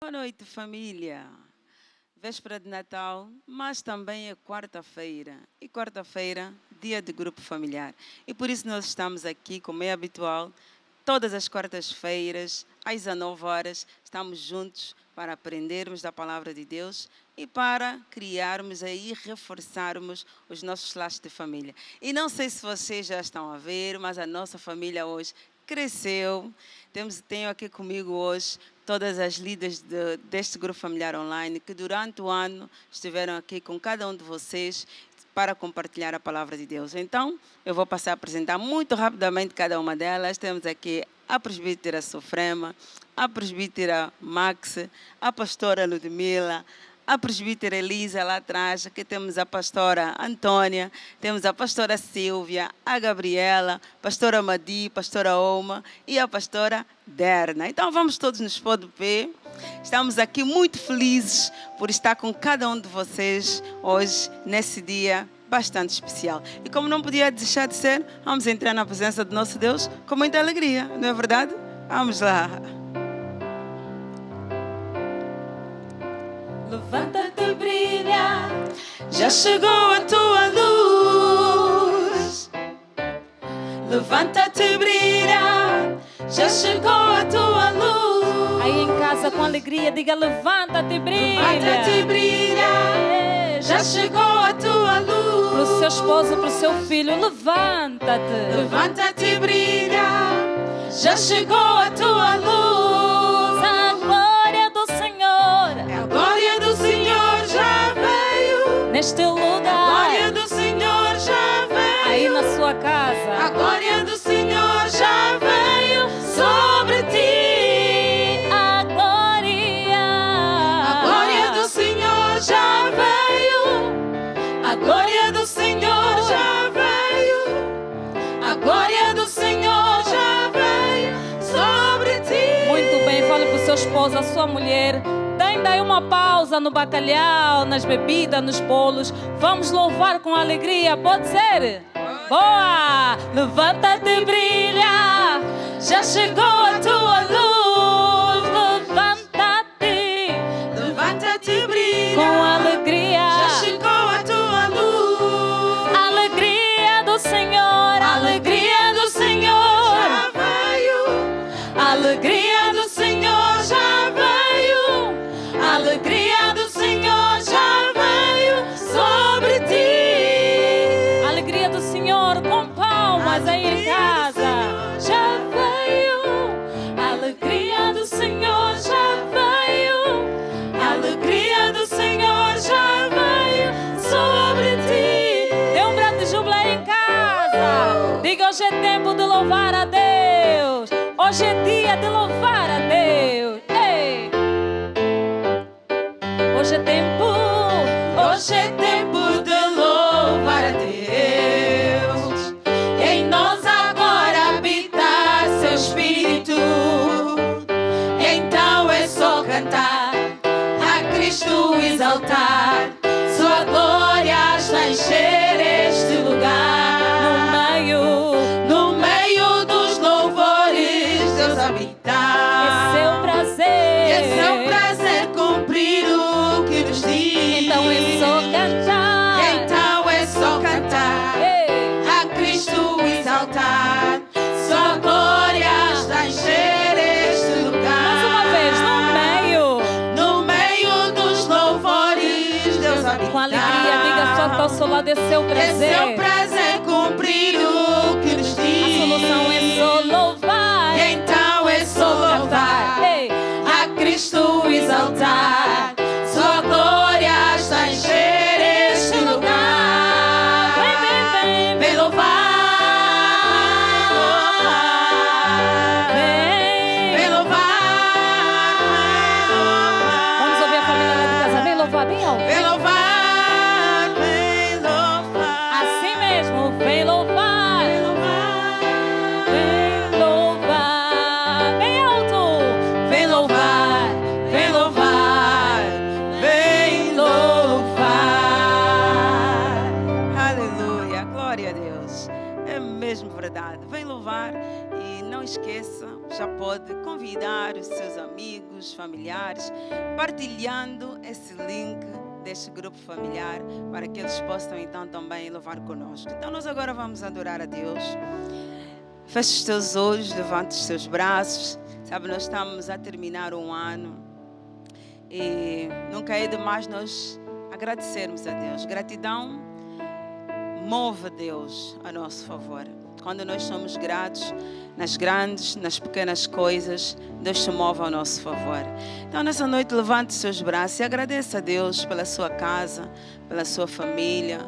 Boa noite, família. Véspera de Natal, mas também é quarta-feira. E quarta-feira, dia de grupo familiar. E por isso nós estamos aqui, como é habitual, todas as quartas-feiras, às 19 horas, estamos juntos para aprendermos da palavra de Deus e para criarmos e reforçarmos os nossos laços de família. E não sei se vocês já estão a ver, mas a nossa família hoje cresceu. Tenho aqui comigo hoje todas as líderes deste grupo familiar online que durante o ano estiveram aqui com cada um de vocês para compartilhar a palavra de Deus. Então, eu vou passar a apresentar muito rapidamente cada uma delas. Temos aqui a presbítera Sofrema, a presbítera Max, a pastora Ludmila, a presbítera Elisa lá atrás, aqui temos a pastora Antônia, temos a pastora Silvia, a Gabriela, a pastora Madi, a pastora Oma e a pastora Derna. Então vamos todos nos pôr de pé. Estamos aqui muito felizes por estar com cada um de vocês hoje, nesse dia bastante especial. E como não podia deixar de ser, vamos entrar na presença do nosso Deus com muita alegria, não é verdade? Vamos lá. Levanta-te e brilha, já chegou a tua luz. Levanta-te e brilha, já chegou a tua luz. Aí em casa com alegria diga: levanta-te e brilha. Levanta-te e brilha, já chegou a tua luz. Pro seu esposo, pro seu filho, levanta-te. Levanta-te e brilha, já chegou a tua luz. A glória do Senhor, A glória do Senhor já veio. neste lugar. A glória do Senhor já veio. Aí na sua A casa. glória do Senhor já veio sobre ti. A glória. A glória do Senhor já veio. A glória do Senhor já veio. A glória do Senhor já veio sobre ti. Muito bem, fale pro seu esposo, a sua mulher. Deem daí uma pausa no bacalhau, nas bebidas, nos bolos. Vamos louvar com alegria, pode ser? Boa! Levanta-te e brilha, já chegou a tua luz. Levanta-te Levanta-te e brilha. com alegria. Já chegou a tua luz. Alegria do Senhor, Alegria do Senhor já veio. Alegria do Senhor já veio. Alegria do Senhor já veio sobre ti. alegria do Senhor com palmas aí em casa. Já veio. Alegria do Senhor já veio. Alegria do Senhor já veio sobre ti. Dê um grande júbilo aí em casa. Diga: hoje é tempo de louvar a Deus. Hoje é dia de louvar a Deus. Ei. Hoje é tempo. Hoje é tempo de louvar a Deus. E em nós agora habitar seu Espírito. Então é só cantar, a Cristo exaltar. Sua glória está encher este lugar. No meio dos louvores, Deus habitar. É seu prazer. É seu prazer cumprir o que nos diz. Então é só cantar. Então é só cantar, Ei. a Cristo exaltar. Sua glória está a encher este lugar. Mais uma vez, No meio dos louvores, Deus habitar. com alegria, diga: só que ao seu lado é seu É prazer. seu prazer cumprir o que nos diz. A solução é só louvar. Então é só louvar, Ei. a Cristo exaltar. Sua glória está a encher este lugar. Vem, vem, vem. Vem louvar, Vem. vem louvar. Vamos ouvir a família lá de casa. Vem louvar bem alto. Vem louvar, vem louvar. Assim mesmo, vem louvar. Vem louvar, Vem louvar. Bem alto. vem louvar, vem louvar. esqueça, já pode convidar os seus amigos, familiares, partilhando esse link deste grupo familiar, para que eles possam então também louvar conosco. Então nós agora vamos adorar a Deus. Feche os teus olhos, levante os teus braços. Sabe, nós estamos a terminar um ano e nunca é demais nós agradecermos a Deus. Gratidão move Deus a nosso favor. Quando nós somos gratos nas grandes, nas pequenas coisas, Deus se move ao nosso favor. Então, nessa noite, levante os seus braços e agradeça a Deus pela sua casa, pela sua família,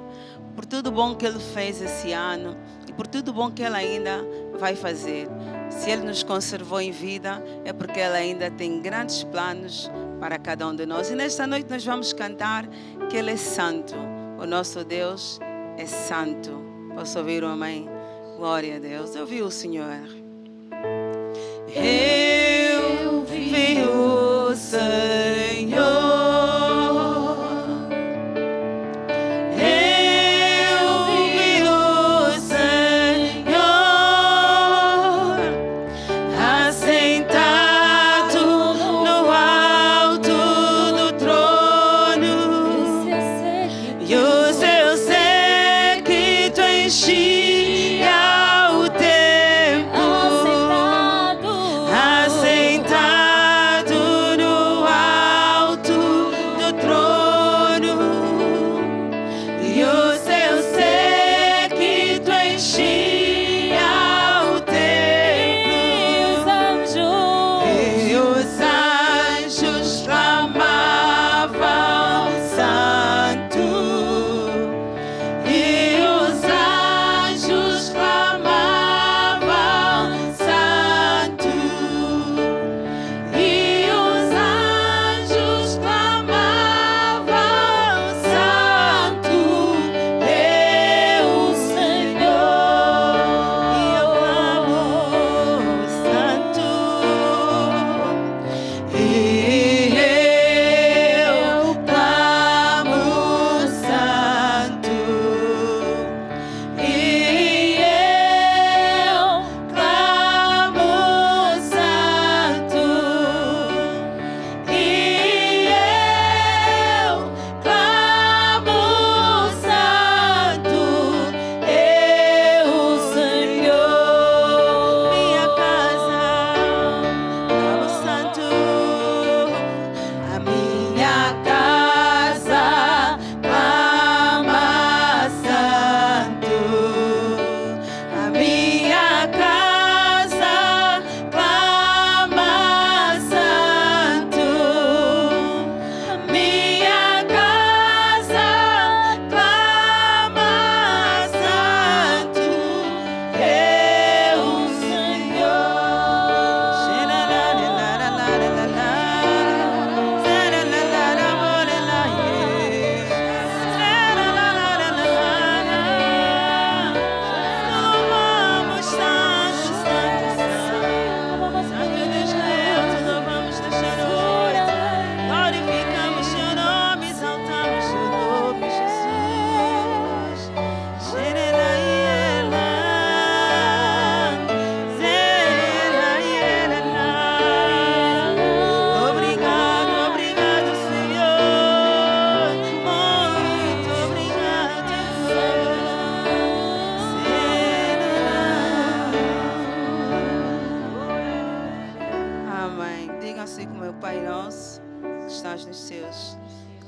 por tudo bom que Ele fez esse ano e por tudo bom que Ele ainda vai fazer. Se Ele nos conservou em vida, é porque Ele ainda tem grandes planos para cada um de nós. E nesta noite nós vamos cantar que Ele é santo. O nosso Deus é santo. Posso ouvir um amém? Glória a Deus. Eu vi o Senhor. Eu vi o Senhor. Eu vi o Senhor assentado no alto do trono, e o seu séquito enchia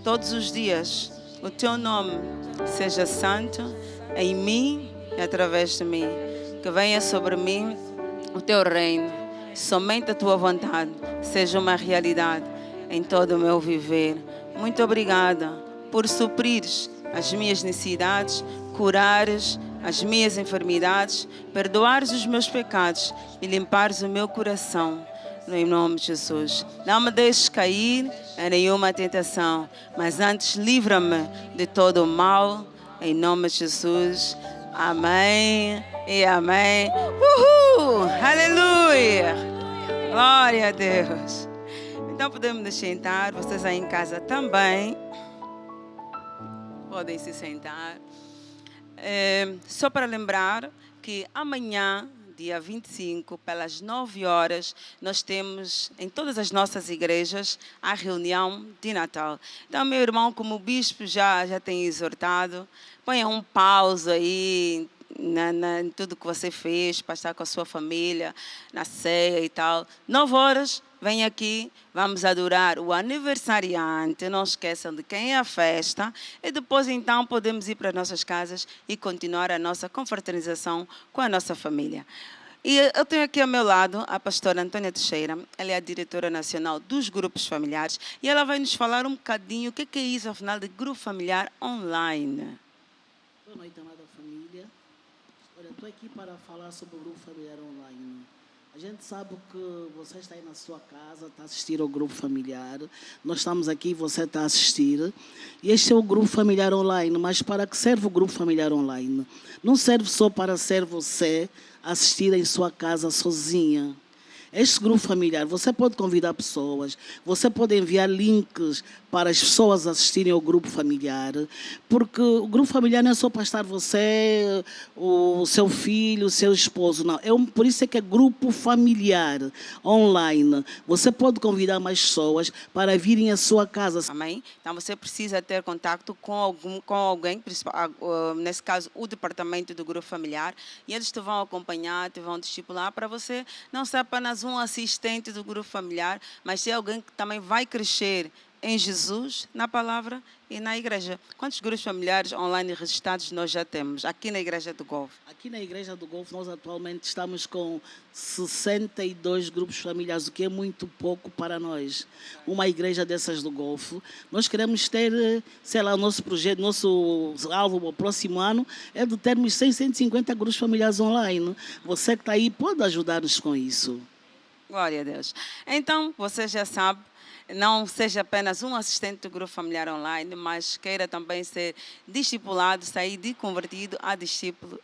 todos os dias o teu nome seja santo em mim e através de mim. Que venha sobre mim o teu reino. Somente a tua vontade seja uma realidade em todo o meu viver. Muito obrigada por suprires as minhas necessidades, curares as minhas enfermidades, perdoares os meus pecados e limpares o meu coração. Em nome de Jesus. Não me deixes cair em nenhuma tentação, mas antes livra-me de todo o mal. Em nome de Jesus. Amém e amém. Uhul! Aleluia! Glória a Deus. Então podemos nos sentar. Vocês aí em casa também podem se sentar. Só para lembrar que amanhã, dia 25, pelas 9 horas, nós temos em todas as nossas igrejas a reunião de Natal. Então, meu irmão, como o bispo já tem exortado, ponha um pausa aí em tudo que você fez, para estar com a sua família, na ceia e tal. 9 horas, vem aqui, vamos adorar o aniversariante, não esqueçam de quem é a festa, e depois então podemos ir para as nossas casas e continuar a nossa confraternização com a nossa família. E eu tenho aqui ao meu lado a pastora Antônia Teixeira, ela é a diretora nacional dos grupos familiares, e ela vai nos falar um bocadinho o que é isso, afinal, de grupo familiar online. Boa noite, amada família. Olha, estou aqui para falar sobre o grupo familiar online. A gente sabe que você está aí na sua casa, está a assistir ao grupo familiar. Nós estamos aqui, você está a assistir. E este é o grupo familiar online. Mas para que serve o grupo familiar online? Não serve só para ser você assistir em sua casa sozinha. Este grupo familiar, você pode convidar pessoas, você pode enviar links para as pessoas assistirem ao grupo familiar, porque o grupo familiar não é só para estar você, o seu filho, o seu esposo, não. Por isso é que é grupo familiar online. Você pode convidar mais pessoas para virem à sua casa. Amém? Então você precisa ter contato com alguém, nesse caso o departamento do grupo familiar, e eles te vão acompanhar, te vão discipular para você não ser apenas um assistente do grupo familiar, mas ser alguém que também vai crescer em Jesus, na palavra e na igreja. Quantos grupos familiares online registrados nós já temos aqui na Igreja do Golfo? Aqui na Igreja do Golfo nós atualmente estamos com 62 grupos familiares, o que é muito pouco para nós. Uma igreja dessas do Golfo. Nós queremos ter, sei lá, o nosso projeto, nosso alvo o próximo ano é de termos 150 grupos familiares online. Você que está aí pode ajudar-nos com isso. Glória a Deus. Então, você já sabe, não seja apenas um assistente do grupo familiar online, mas queira também ser discipulado, sair de convertido a discípulo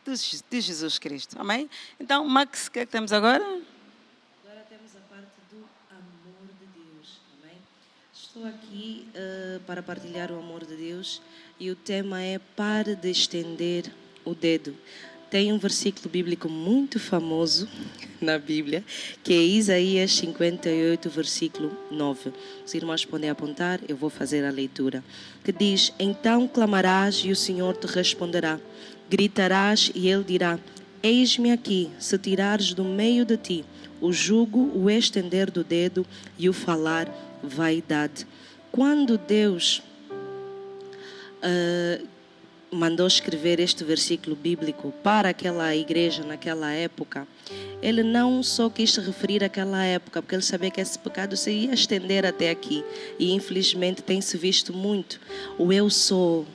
de Jesus Cristo. Amém? Então, Max, o que é que temos agora? Agora temos a parte do amor de Deus. Amém? Estou aqui para partilhar o amor de Deus e o tema é pare de estender o dedo. Tem um versículo bíblico muito famoso na Bíblia, que é Isaías 58, versículo 9. Os irmãos podem apontar, eu vou fazer a leitura. Que diz, então clamarás e o Senhor te responderá. Gritarás e Ele dirá, eis-me aqui, se tirares do meio de ti o jugo, o estender do dedo e o falar vaidade. Quando Deus mandou escrever este versículo bíblico para aquela igreja naquela época, ele não só quis se referir àquela época, porque ele sabia que esse pecado se ia estender até aqui. E infelizmente tem-se visto muito. O eu sou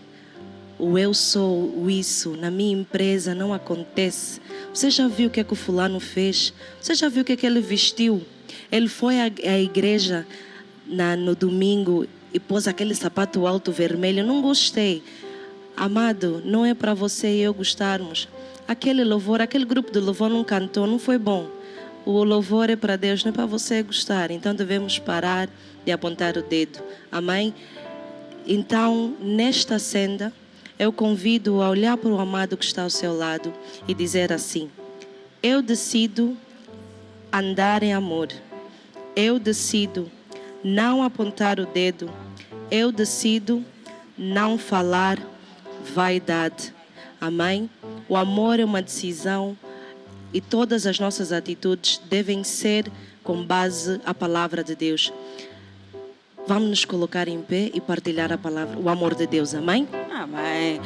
o isso, na minha empresa não acontece. Você já viu o que é que o fulano fez? Você já viu o que é que ele vestiu? Ele foi à igreja no domingo e pôs aquele sapato alto vermelho. Não gostei. Amado, não é para você e eu gostarmos. Aquele louvor, aquele grupo de louvor não cantou, não foi bom. O louvor é para Deus, não é para você gostar. Então devemos parar de apontar o dedo. Amém? Então, nesta senda, eu convido a olhar para o amado que está ao seu lado e dizer assim, eu decido andar em amor. Eu decido não apontar o dedo. Eu decido não falar vaidade. Amém? O amor é uma decisão e todas as nossas atitudes devem ser com base na palavra de Deus. Vamos nos colocar em pé e partilhar a palavra, o amor de Deus. Amém? Amém.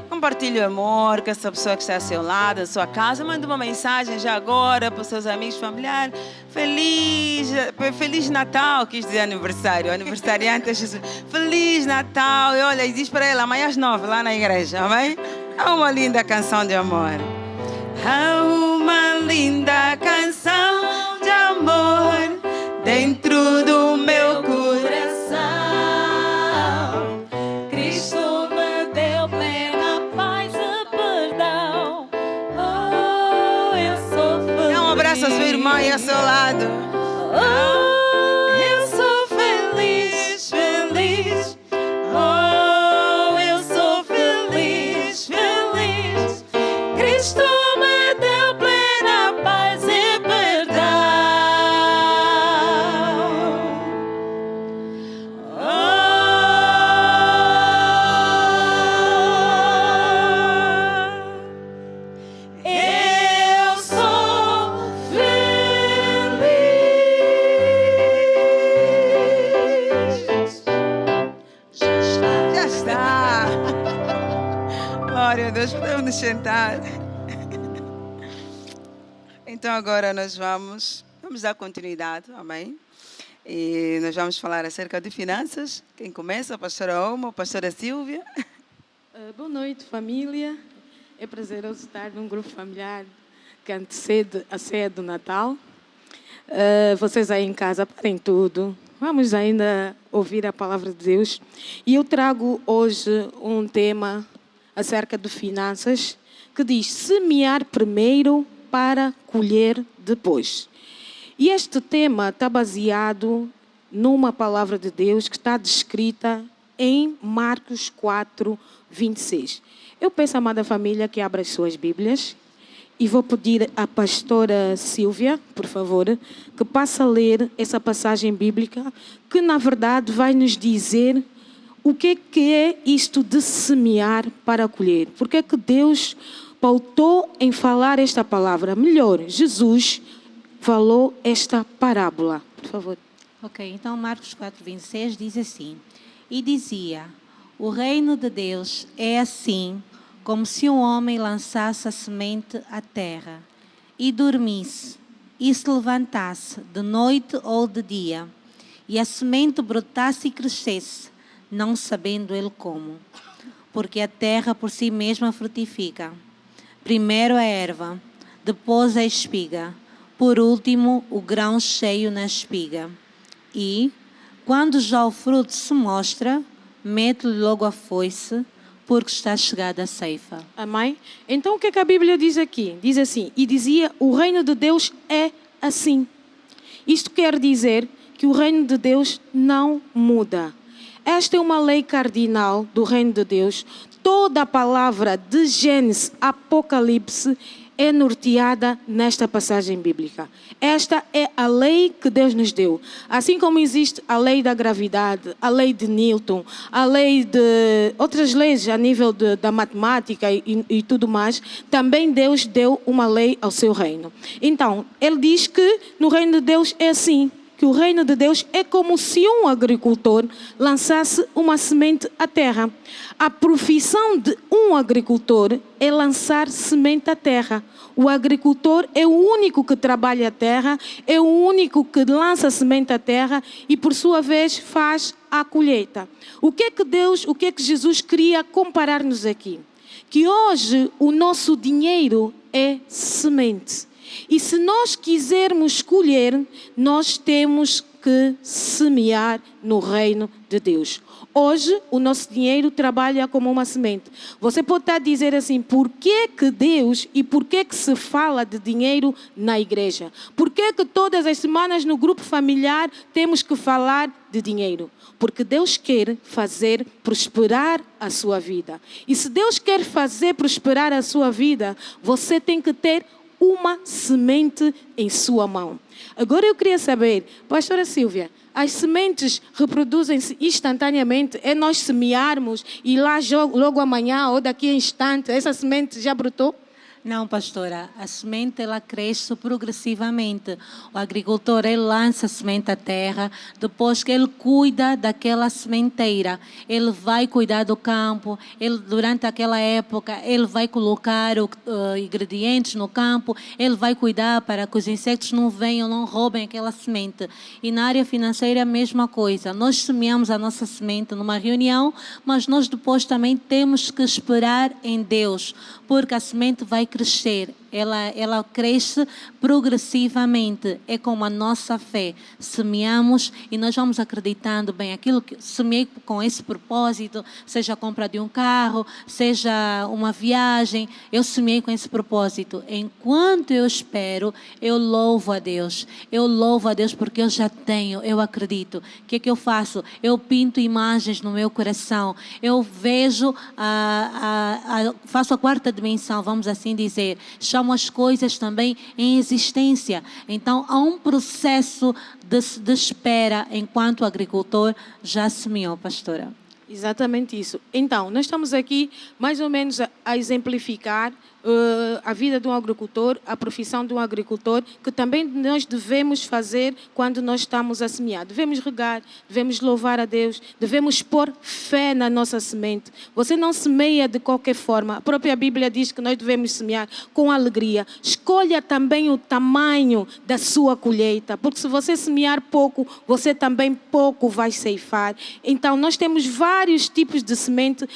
Compartilhe o amor com essa pessoa que está ao seu lado, na sua casa. Manda uma mensagem já agora para os seus amigos, familiares. Feliz Natal, quis dizer aniversário. Aniversariante é Jesus. Feliz Natal. E olha, e diz para ela amanhã às 9 lá na igreja. Amém? É uma linda canção de amor. É uma linda canção de amor dentro do meu coração. Cristo me deu plena paz e perdão. Oh, eu sou feliz. Dá um abraço à sua irmã e ao seu lado. Oh, eu sou feliz, feliz. Oh, eu sou feliz, feliz. Cristo me deu plena paz. Glória a Deus, podemos nos sentar. Então agora nós vamos dar continuidade, amém? E nós vamos falar acerca de finanças. Quem começa? A pastora Oma, a pastora Silvia. Boa noite, família. É prazeroso estar num grupo familiar que antecede a ceia do Natal. Vocês aí em casa, parem tudo. Vamos ainda ouvir a palavra de Deus. E eu trago hoje um tema acerca de finanças que diz: semear primeiro para colher depois. E este tema está baseado numa palavra de Deus que está descrita em Marcos 4, 26. Eu peço, amada família, que abra as suas Bíblias e vou pedir à pastora Silvia, por favor, que passe a ler essa passagem bíblica que, na verdade, vai nos dizer o que é isto de semear para colher. Porque é que Deus pautou em falar esta palavra? Melhor, Jesus falou esta parábola. Por favor. Ok, então Marcos 4, 26 diz assim: E dizia, o reino de Deus é assim, como se um homem lançasse a semente à terra, e dormisse, e se levantasse de noite ou de dia, e a semente brotasse e crescesse, não sabendo ele como. Porque a terra por si mesma frutifica. Primeiro a erva, depois a espiga, por último o grão cheio na espiga. E, quando já o fruto se mostra, mete-lhe logo a foice, porque está chegada a ceifa. Amém? Então o que é que a Bíblia diz aqui? Diz assim: e dizia, o reino de Deus é assim. Isto quer dizer que o reino de Deus não muda. Esta é uma lei cardinal do reino de Deus. Toda a palavra de Gênesis, Apocalipse, é norteada nesta passagem bíblica. Esta é a lei que Deus nos deu. Assim como existe a lei da gravidade, a lei de Newton, a lei de outras leis a nível da matemática e tudo mais, também Deus deu uma lei ao seu reino. Então, ele diz que no reino de Deus é assim, que o reino de Deus é como se um agricultor lançasse uma semente à terra. A profissão de um agricultor é lançar semente à terra. O agricultor é o único que trabalha a terra, é o único que lança semente à terra e, por sua vez, faz a colheita. O que é que Jesus queria comparar-nos aqui? Que hoje o nosso dinheiro é semente. E se nós quisermos colher, nós temos que semear no reino de Deus. Hoje, o nosso dinheiro trabalha como uma semente. Você pode estar a dizer assim, por que Deus e por que se fala de dinheiro na igreja? Por que todas as semanas no grupo familiar temos que falar de dinheiro? Porque Deus quer fazer prosperar a sua vida. E se Deus quer fazer prosperar a sua vida, você tem que ter uma semente em sua mão. Agora eu queria saber, pastora Silvia, as sementes reproduzem-se instantaneamente? É nós semearmos e lá logo amanhã ou daqui a instante essa semente já brotou? Não, pastora, a semente ela cresce progressivamente. O agricultor ele lança a semente à terra, depois que ele cuida daquela sementeira, ele vai cuidar do campo, ele durante aquela época ele vai colocar ingredientes no campo, ele vai cuidar para que os insetos não venham, não roubem aquela semente. E na área financeira é a mesma coisa. Nós semeamos a nossa semente numa reunião, mas nós depois também temos que esperar em Deus, porque a semente vai crescer, ela cresce progressivamente. É como a nossa fé. Semeamos e nós vamos acreditando bem. Aquilo que semeei com esse propósito, seja a compra de um carro, seja uma viagem, eu semeei com esse propósito. Enquanto eu espero, eu louvo a Deus. Eu louvo a Deus porque eu já tenho, eu acredito. O que é que eu faço? Eu pinto imagens no meu coração. Eu vejo, faço a quarta dimensão, vamos assim dizer. Chamo as coisas também em existência. Então, há um processo de espera enquanto o agricultor já semeou, pastora. Exatamente isso. Então, nós estamos aqui mais ou menos a exemplificar a vida de um agricultor, a profissão de um agricultor, que também nós devemos fazer quando nós estamos a semear. Devemos regar, devemos louvar a Deus, devemos pôr fé na nossa semente. Você não semeia de qualquer forma. A própria Bíblia diz que nós devemos semear com alegria. Escolha também o tamanho da sua colheita, porque se você semear pouco, você também pouco vai ceifar. Então, nós temos vários tipos de semente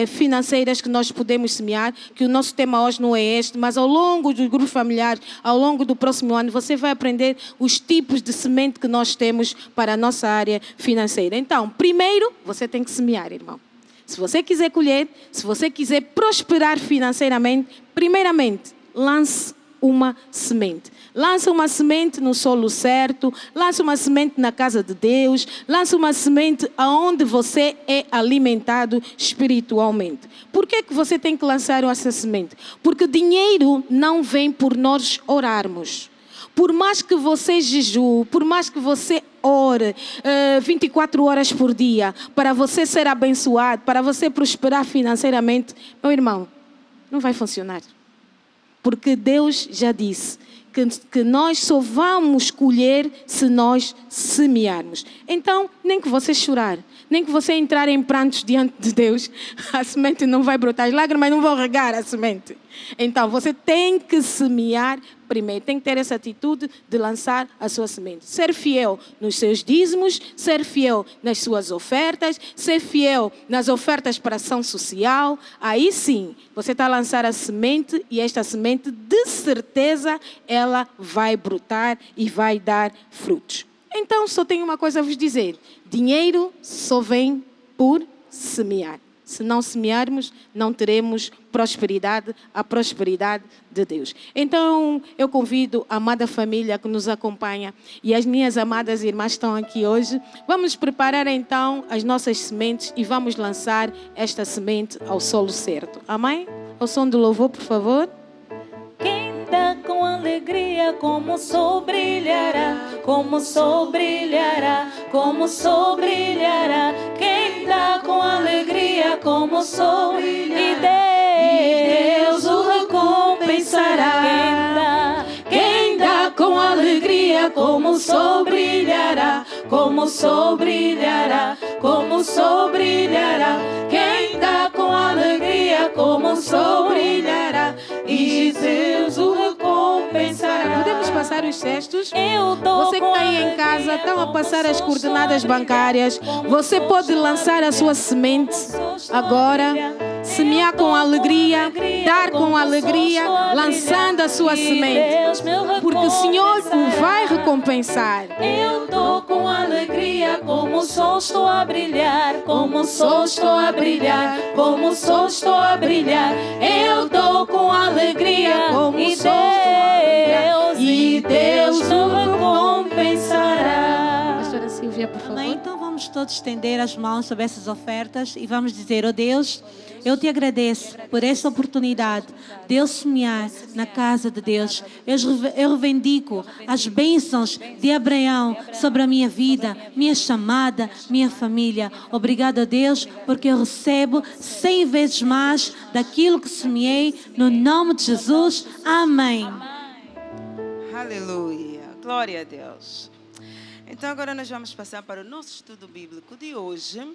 financeiras que nós podemos semear, que o nosso tema hoje não é este, mas ao longo do grupo familiar, ao longo do próximo ano, você vai aprender os tipos de semente que nós temos para a nossa área financeira. Então, primeiro, você tem que semear, irmão. Se você quiser colher, se você quiser prosperar financeiramente, primeiramente, lance uma semente. Lança uma semente no solo certo, lança uma semente na casa de Deus, lança uma semente aonde você é alimentado espiritualmente. Por que você tem que lançar essa semente? Porque dinheiro não vem por nós orarmos. Por mais que você jejue, por mais que você ore 24 horas por dia, para você ser abençoado, para você prosperar financeiramente, meu irmão, não vai funcionar. Porque Deus já disse que nós só vamos colher se nós semearmos. Então, nem que você chorar, nem que você entrar em prantos diante de Deus, a semente não vai brotar, as lágrimas não vão regar a semente. Então, você tem que semear primeiro, tem que ter essa atitude de lançar a sua semente. Ser fiel nos seus dízimos, ser fiel nas suas ofertas, ser fiel nas ofertas para ação social. Aí sim, você está a lançar a semente e esta semente, de certeza, ela vai brotar e vai dar frutos. Então, só tenho uma coisa a vos dizer. Dinheiro só vem por semear. Se não semearmos, não teremos prosperidade, a prosperidade de Deus. Então, eu convido a amada família que nos acompanha e as minhas amadas irmãs estão aqui hoje. Vamos preparar então as nossas sementes e vamos lançar esta semente ao solo certo. Amém? Ao som do louvor, por favor. Quem dá com alegria, como o sol brilhará, como o sol brilhará, como o sol brilhará. Quem dá com alegria, como o sol brilhará, e Deus o recompensará. Quem dá com alegria, como o sol brilhará, como o sol brilhará, como o sol brilhará. Quem dá com alegria, como o sol brilhará, e Deus o recompensará. Podemos passar os cestos? Eu dou. Você que está aí em casa, estão a passar as coordenadas bancárias. Você pode lançar a sua semente agora, semear com alegria, dar com alegria, lançando a sua semente. Porque o Senhor o vai recompensar. Eu dou com alegria, como o sol estou a brilhar, como o sol estou a brilhar, como o sol estou a brilhar. Eu dou com alegria, como o sol e Deus o recompensará. Pastora Silvia, por favor. Então vamos todos estender as mãos sobre essas ofertas e vamos dizer: ó Deus, eu te agradeço por esta oportunidade de eu semear na casa de Deus. Eu reivindico as bênçãos de Abraão sobre a minha vida, minha chamada, minha família. Obrigado a Deus, porque eu recebo 100 vezes mais daquilo que semeei, no nome de Jesus. Amém. Aleluia. Glória a Deus. Então agora nós vamos passar para o nosso estudo bíblico de hoje.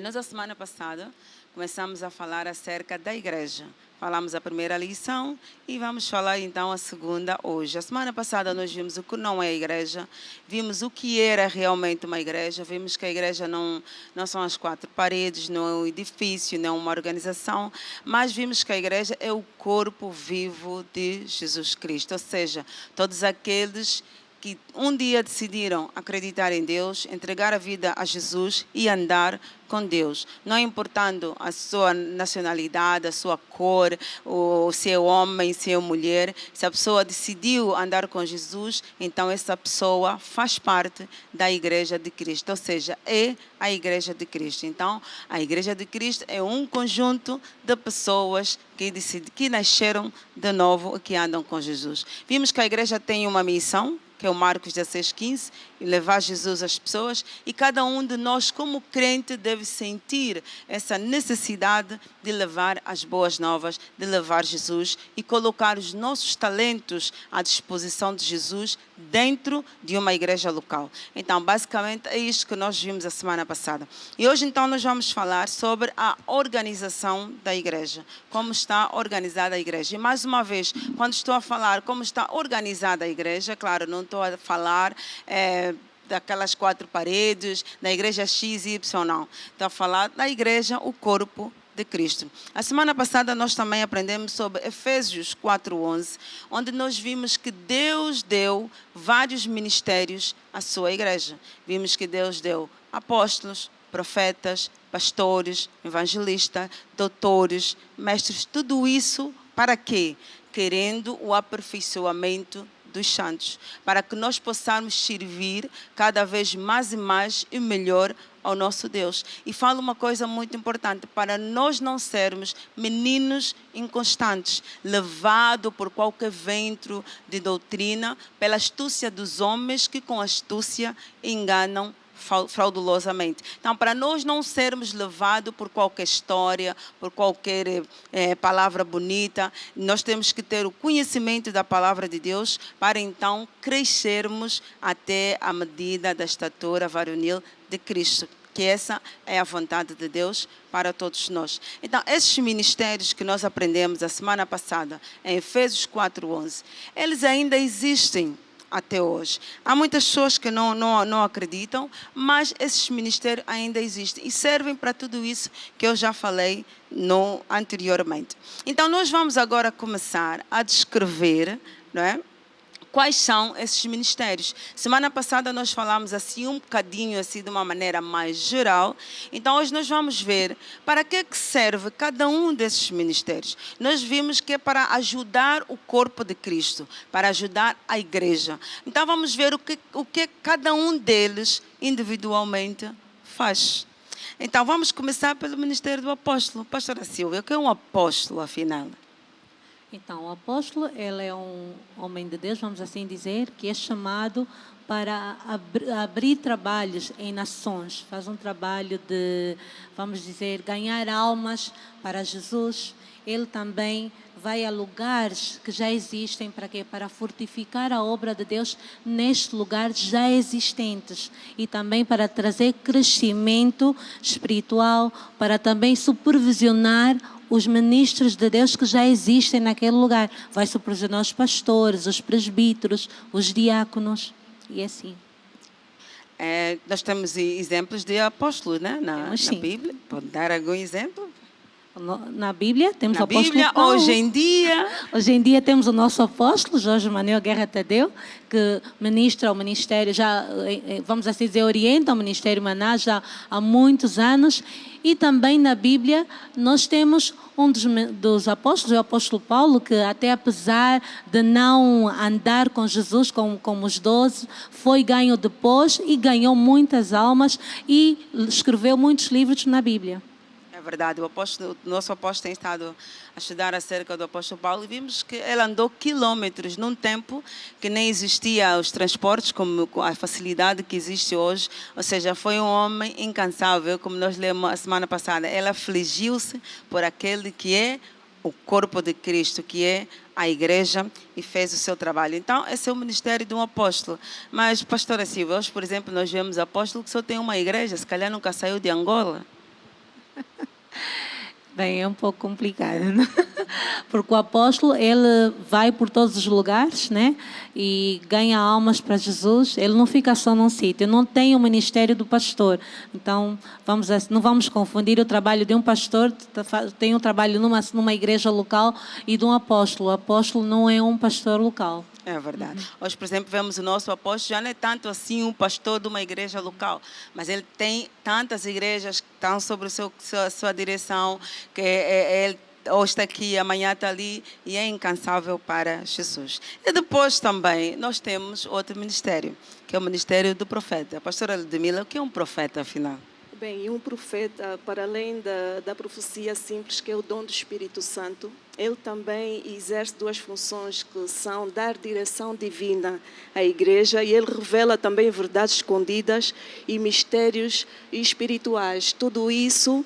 Nós, a semana passada, começamos a falar acerca da igreja. Falamos a primeira lição e vamos falar então a segunda hoje. A semana passada nós vimos o que não é a igreja, vimos o que era realmente uma igreja, vimos que a igreja não são as quatro paredes, não é um edifício, não é uma organização, mas vimos que a igreja é o corpo vivo de Jesus Cristo, ou seja, todos aqueles que um dia decidiram acreditar em Deus, entregar a vida a Jesus e andar com Deus, não importando a sua nacionalidade, a sua cor, ou se é homem, se é mulher. Se a pessoa decidiu andar com Jesus, então essa pessoa faz parte da Igreja de Cristo, ou seja, é a Igreja de Cristo. Então, a Igreja de Cristo é um conjunto de pessoas que nasceram de novo e que andam com Jesus. Vimos que a igreja tem uma missão. que é o Marcos 16:15, e levar Jesus às pessoas. E cada um de nós, como crente, deve sentir essa necessidade de levar as boas novas, de levar Jesus e colocar os nossos talentos à disposição de Jesus dentro de uma igreja local. Então, basicamente, é isto que nós vimos a semana passada. E hoje, então, nós vamos falar sobre a organização da igreja, como está organizada a igreja. E, mais uma vez, quando estou a falar como está organizada a igreja, claro, não estou a falar daquelas 4 paredes, da igreja X e Y, não. Estou a falar da igreja, o corpo de Cristo. A semana passada nós também aprendemos sobre Efésios 4:11, onde nós vimos que Deus deu vários ministérios à sua igreja. Vimos que Deus deu apóstolos, profetas, pastores, evangelistas, doutores, mestres, tudo isso para quê? Querendo o aperfeiçoamento dos santos, para que nós possamos servir cada vez mais e mais e melhor ao nosso Deus. E falo uma coisa muito importante, para nós não sermos meninos inconstantes, levados por qualquer vento de doutrina, pela astúcia dos homens que com astúcia enganam fraudulosamente. Então, para nós não sermos levados por qualquer história, por qualquer palavra bonita, nós temos que ter o conhecimento da palavra de Deus para então crescermos até a medida da estatura varonil de Cristo, que essa é a vontade de Deus para todos nós. Então, esses ministérios que nós aprendemos a semana passada, em Efésios 4:11, eles ainda existem até hoje. Há muitas pessoas que não acreditam, mas esses ministérios ainda existem e servem para tudo isso que eu já falei anteriormente. Então, nós vamos agora começar a descrever, não é? Quais são esses ministérios? Semana passada nós falamos assim um bocadinho assim de uma maneira mais geral. Então hoje nós vamos ver para que serve cada um desses ministérios. Nós vimos que é para ajudar o corpo de Cristo, para ajudar a igreja. Então vamos ver o que cada um deles individualmente faz. Então vamos começar pelo ministério do apóstolo. Pastora Silvia, o que é um apóstolo afinal? Então, o apóstolo, ele é um homem de Deus, vamos assim dizer, que é chamado para abrir trabalhos em nações. Faz um trabalho de, vamos dizer, ganhar almas para Jesus. Ele também vai a lugares que já existem, para quê? Para fortificar a obra de Deus nestes lugares já existentes e também para trazer crescimento espiritual, para também supervisionar os ministros de Deus que já existem naquele lugar. Vai supervisionar os pastores, os presbíteros, os diáconos e assim. Nós temos exemplos de apóstolos, né? na Sim. Bíblia. Pode dar algum exemplo? Na Bíblia temos o apóstolo Bíblia, Paulo. Hoje em dia temos o nosso apóstolo, Jorge Manuel Guerra Tadeu, que ministra o ministério, já, vamos assim dizer, orienta o ministério Maná já há muitos anos. E também na Bíblia nós temos um dos apóstolos, o apóstolo Paulo, que até apesar de não andar com Jesus como os 12, foi ganho depois e ganhou muitas almas e escreveu muitos livros na Bíblia. É verdade, o nosso apóstolo tem estado a estudar acerca do apóstolo Paulo e vimos que ele andou quilômetros num tempo que nem existia os transportes com a facilidade que existe hoje. Ou seja, foi um homem incansável, como nós lemos a semana passada. Ele afligiu-se por aquele que é o corpo de Cristo, que é a igreja, e fez o seu trabalho. Então, esse é o ministério de um apóstolo. Mas, pastora Silvia, hoje, por exemplo, nós vemos apóstolo que só tem uma igreja, se calhar nunca saiu de Angola. Bem, é um pouco complicado, né? Porque o apóstolo, ele vai por todos os lugares, né? E ganha almas para Jesus. Ele não fica só num sítio, não tem o ministério do pastor. Então, não vamos confundir o trabalho de um pastor, tem um trabalho numa igreja local, e de um apóstolo. O apóstolo não é um pastor local. É verdade. Hoje, por exemplo, vemos o nosso apóstolo, já não é tanto assim um pastor de uma igreja local, mas ele tem tantas igrejas que estão sobre a sua direção, que ele hoje está aqui, amanhã está ali, e é incansável para Jesus. E depois também nós temos outro ministério, que é o ministério do profeta. A pastora Ludmila, o que é um profeta, afinal? Bem, um profeta, para além da profecia simples, que é o dom do Espírito Santo, ele também exerce duas funções que são dar direção divina à igreja e ele revela também verdades escondidas e mistérios espirituais. Tudo isso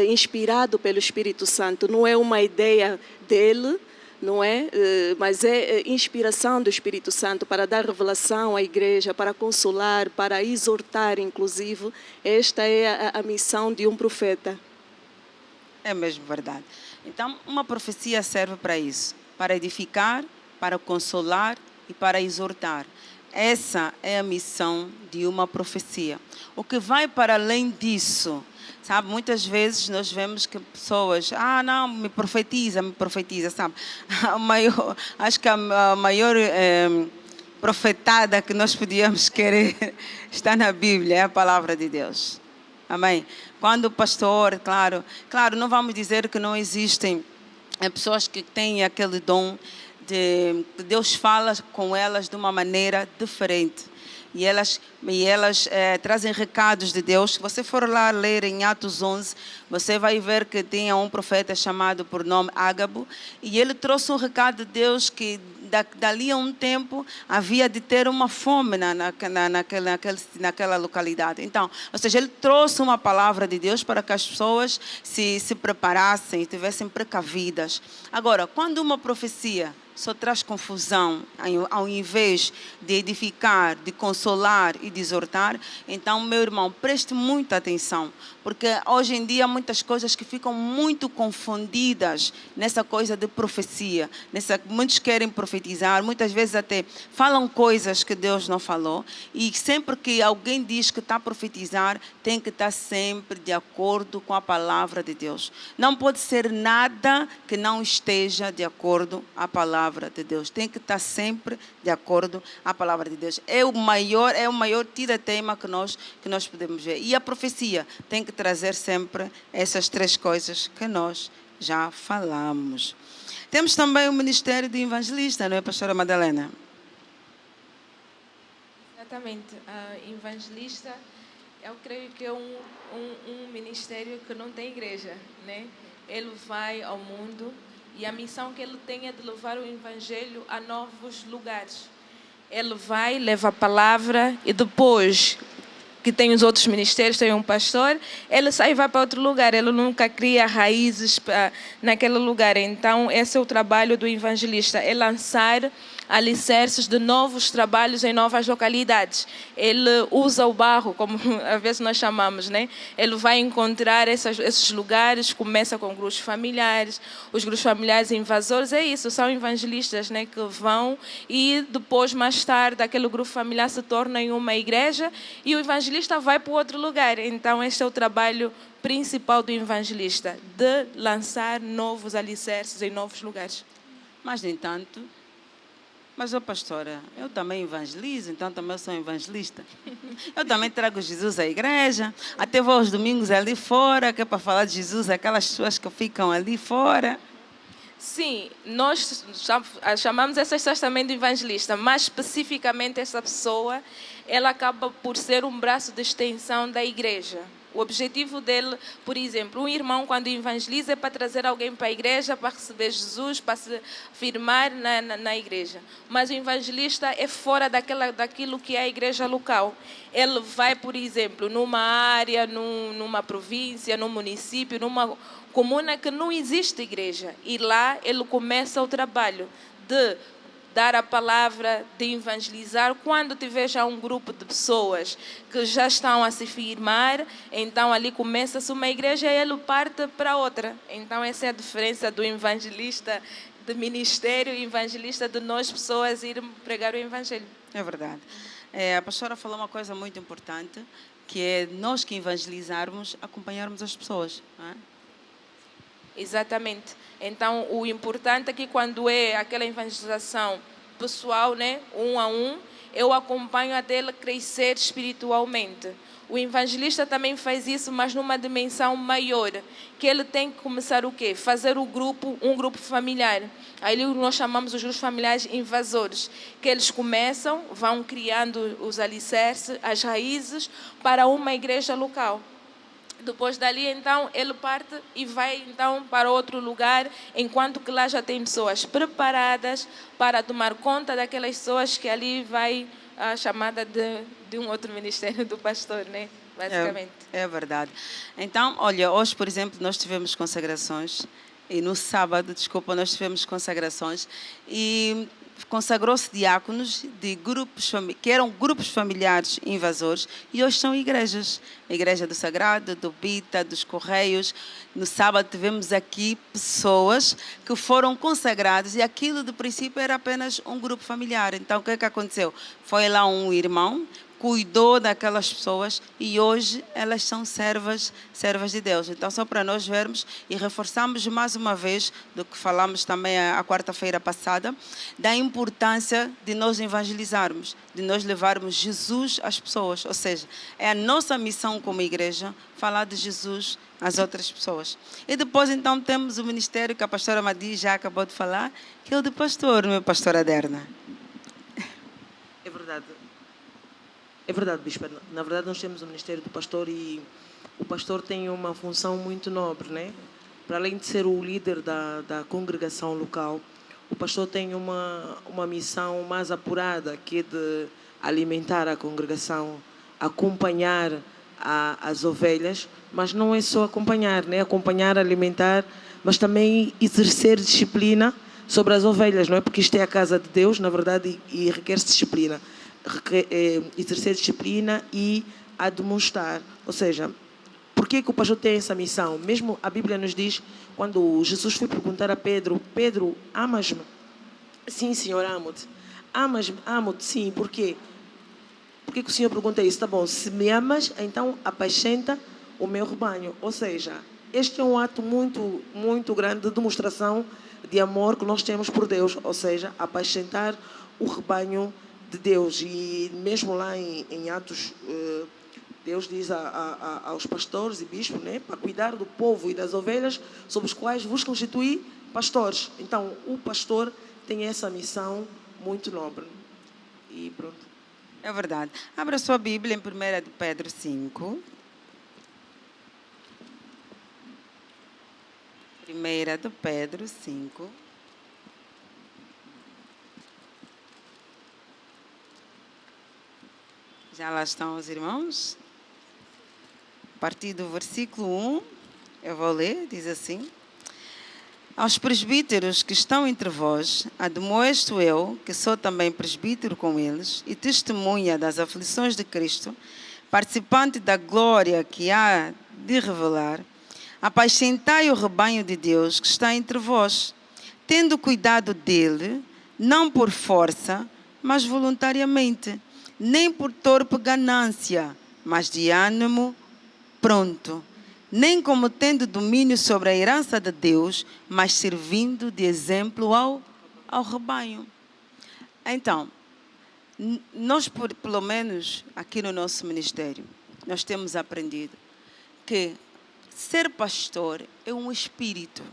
inspirado pelo Espírito Santo. Não é uma ideia dele, não é? Mas é inspiração do Espírito Santo para dar revelação à igreja, para consolar, para exortar, inclusive. Esta é a missão de um profeta. É mesmo verdade. Então, uma profecia serve para isso, para edificar, para consolar e para exortar. Essa é a missão de uma profecia. O que vai para além disso, sabe? Muitas vezes nós vemos que pessoas, não, me profetiza, sabe? Acho que a maior profetada que nós podíamos querer está na Bíblia, é a palavra de Deus. Amém? Quando o pastor, claro, não vamos dizer que não existem pessoas que têm aquele dom de Deus fala com elas de uma maneira diferente. E elas trazem recados de Deus. Se você for lá ler em Atos 11, você vai ver que tinha um profeta chamado por nome Ágabo, e ele trouxe um recado de Deus que dali a um tempo havia de ter uma fome naquela localidade. Então, ou seja, ele trouxe uma palavra de Deus para que as pessoas se preparassem, estivessem precavidas. Agora, quando uma profecia só traz confusão, ao invés de edificar, de consolar e de exortar, então, meu irmão, preste muita atenção, porque hoje em dia há muitas coisas que ficam muito confundidas nessa coisa de profecia. Muitos querem profetizar, muitas vezes até falam coisas que Deus não falou, e sempre que alguém diz que está a profetizar, tem que estar sempre de acordo com a palavra de Deus. Não pode ser nada que não esteja de acordo com a palavra de Deus. Tem que estar sempre de acordo com a palavra de Deus. É o maior tira-tema que nós podemos ver. E a profecia tem que trazer sempre essas três coisas que nós já falamos. Temos também o ministério de evangelista, não é, pastora Madalena? Exatamente. Evangelista, eu creio que é um ministério que não tem igreja, né? Ele vai ao mundo e a missão que ele tem é de levar o evangelho a novos lugares. Ele vai, leva a palavra e depois que tem os outros ministérios, tem um pastor, ele sai e vai para outro lugar. Ele nunca cria raízes naquele lugar. Então, esse é o trabalho do evangelista, é lançar alicerces de novos trabalhos em novas localidades. Ele usa o barro, como às vezes nós chamamos, né? Ele vai encontrar esses lugares, começa com grupos familiares, os grupos familiares invasores, é isso, são evangelistas, né, que vão e depois, mais tarde, aquele grupo familiar se torna em uma igreja e o evangelista vai para outro lugar. Então, este é o trabalho principal do evangelista, de lançar novos alicerces em novos lugares. Mas, no entanto, pastora, eu também evangelizo, então também sou evangelista. Eu também trago Jesus à igreja, até vou aos domingos ali fora, que é para falar de Jesus, aquelas pessoas que ficam ali fora. Sim, nós chamamos essas pessoas também de evangelista, mas especificamente essa pessoa, ela acaba por ser um braço de extensão da igreja. O objetivo dele, por exemplo, um irmão quando evangeliza é para trazer alguém para a igreja, para receber Jesus, para se firmar na igreja. Mas o evangelista é fora daquilo que é a igreja local. Ele vai, por exemplo, numa área, numa província, num município, numa comuna que não existe igreja. E lá ele começa o trabalho de dar a palavra, de evangelizar. Quando tiver já um grupo de pessoas que já estão a se firmar, então ali começa-se uma igreja e ele parte para outra. Então essa é a diferença do evangelista de ministério e evangelista de nós pessoas ir pregar o evangelho. É verdade. A pastora falou uma coisa muito importante, que é nós que evangelizarmos, acompanharmos as pessoas, não é? Exatamente. Então, o importante é que quando é aquela evangelização pessoal, né, um a um, eu acompanho até ele crescer espiritualmente. O evangelista também faz isso, mas numa dimensão maior, que ele tem que começar o quê? Fazer um grupo familiar. Aí nós chamamos os grupos familiares invasores, que eles começam, vão criando os alicerces, as raízes para uma igreja local. Depois dali, então, ele parte e vai, então, para outro lugar, enquanto que lá já tem pessoas preparadas para tomar conta daquelas pessoas que ali vai a chamada de um outro ministério do pastor, né? Basicamente. É verdade. Então, olha, hoje, por exemplo, nós tivemos consagrações e no sábado, desculpa, nós tivemos consagrações e consagrou-se diáconos de grupos que eram grupos familiares invasores e hoje são igrejas. A Igreja do Sagrado, do Bita, dos Correios. No sábado tivemos aqui pessoas que foram consagradas e aquilo de princípio era apenas um grupo familiar. Então o que é que aconteceu? Foi lá um irmão, cuidou daquelas pessoas e hoje elas são servas de Deus. Então, só para nós vermos e reforçarmos mais uma vez do que falamos também a quarta-feira passada, da importância de nós evangelizarmos, de nós levarmos Jesus às pessoas. Ou seja, é a nossa missão como igreja falar de Jesus às outras pessoas. E depois, então, temos o ministério que a pastora Madi já acabou de falar, que é o de pastor, meu pastor Aderna. É verdade. É verdade, Bispa. Na verdade, nós temos o Ministério do Pastor e o pastor tem uma função muito nobre, né? Para além de ser o líder da congregação local, o pastor tem uma missão mais apurada, que é de alimentar a congregação, acompanhar as ovelhas, mas não é só acompanhar, né? Acompanhar, alimentar, mas também exercer disciplina sobre as ovelhas, não é? Porque isto é a casa de Deus, na verdade, e requer-se disciplina. Exercer disciplina e a demonstrar. Ou seja, por que o pastor tem essa missão? Mesmo a Bíblia nos diz, quando Jesus foi perguntar a Pedro, Pedro, amas-me? Sim, Senhor, amo-te. Amo-te, sim. Por quê? Por que o Senhor pergunta isso? Tá bom, se me amas, então apacenta o meu rebanho. Ou seja, este é um ato muito, muito grande de demonstração de amor que nós temos por Deus. Ou seja, apacentar o rebanho de Deus. E mesmo lá em Atos, Deus diz aos pastores e bispos, né, para cuidar do povo e das ovelhas sobre os quais vos constituí pastores. Então, o pastor tem essa missão muito nobre. E pronto. É verdade. Abra sua Bíblia em 1 de Pedro 5. 1 de Pedro 5. Já lá estão os irmãos. A partir do versículo 1, eu vou ler, diz assim: aos presbíteros que estão entre vós, admoesto eu, que sou também presbítero com eles, e testemunha das aflições de Cristo, participante da glória que há de revelar, apacentai o rebanho de Deus que está entre vós, tendo cuidado dele, não por força, mas voluntariamente, nem por torpe ganância, mas de ânimo pronto, nem como tendo domínio sobre a herança de Deus, mas servindo de exemplo ao rebanho. Então, nós, pelo menos aqui no nosso ministério, nós temos aprendido que ser pastor é um espírito.